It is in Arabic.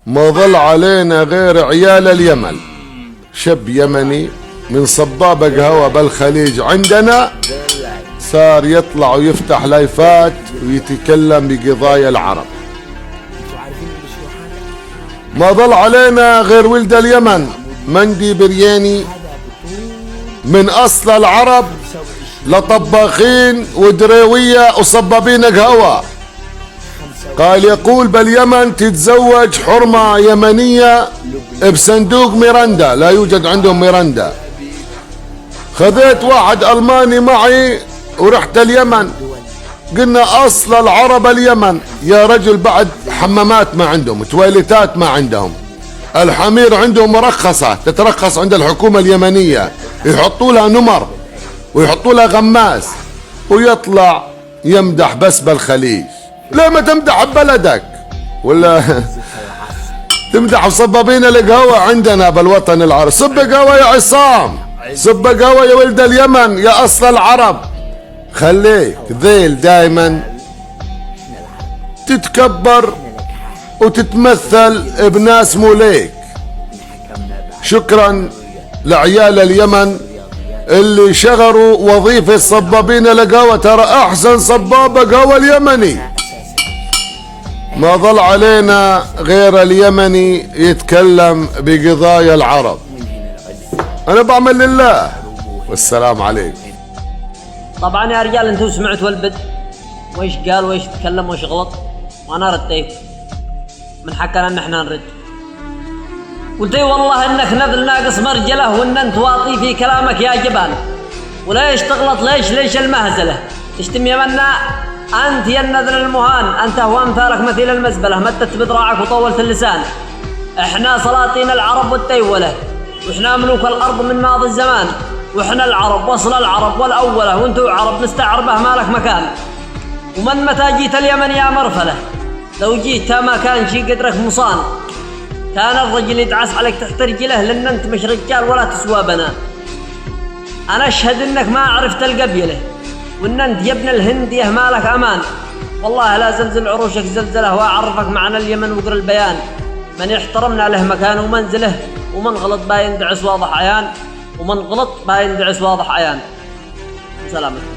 ما ظل علينا غير عيال اليمن. شاب يمني من صبابة قهوة بالخليج عندنا صار يطلع ويفتح لايفات ويتكلم بقضايا العرب. ما ظل علينا غير ولد اليمن مندي برياني من أصل العرب لطباخين ودريوية وصبابين قهوة. قال يقول باليمن تتزوج حرمة يمنية بصندوق ميرندا، لا يوجد عندهم ميرندا. خذيت واحد ألماني معي ورحت اليمن، قلنا أصل العرب اليمن يا رجل، بعد حمامات ما عندهم، تواليتات ما عندهم، الحمير عندهم مرخصة تترخص عند الحكومة اليمنية، يحطوا لها نمر ويحطوا لها غماس، ويطلع يمدح بس بالخليج. ليه ما تمدح ببلدك؟ ولا تمدح صبابين القهوة عندنا بالوطن العربي؟ صب قهوة يا عصام، صب قهوة يا ولد اليمن يا أصل العرب. خليك ذيل دايما تتكبر وتتمثل بناس موليك. شكرا لعيال اليمن اللي شغروا وظيفة صبابين القهوة، ترى أحسن صبابة قهوة اليمني. ما ظل علينا غير اليمني يتكلم بقضايا العرب. أنا بعمل لله، والسلام عليكم. طبعا يا رجال انتوا سمعتوا البد ويش قال ويش تكلم ويش غلط، وانا رديت. من حقنا ان احنا نرد. قلت والله انك نذل ناقص مرجله، وان انت واطي في كلامك يا جبان. وليش تغلط؟ ليش المهزله؟ تشتم يمنا؟ انت يا النذل المهان، انت هو امثالك مثيل المزبله، مدت بذراعك وطولت اللسان. احنا سلاطين العرب والتيوله، واحنا ملوك الارض من ماضي الزمان، واحنا العرب وصل العرب والاوله، وانتو عرب مستعربه ما لك مكان. ومن متى جيت اليمن يا مرفله؟ لو جيت ما كان شي قدرك مصان، كان الرجل يدعس عليك تحت رجله، لان انت مش رجال ولا تسوى بنان. انا اشهد انك ما عرفت القبيله، وان انت يا ابن الهنديه ما لك امان. والله لا زلزل عروشك زلزله، واعرفك معنى اليمن وقر البيان. من يحترمنا له مكانه ومنزله، ومن غلط باين دعس واضح عيان، ومن غلط باين دعس واضح عيان. سلامتكم.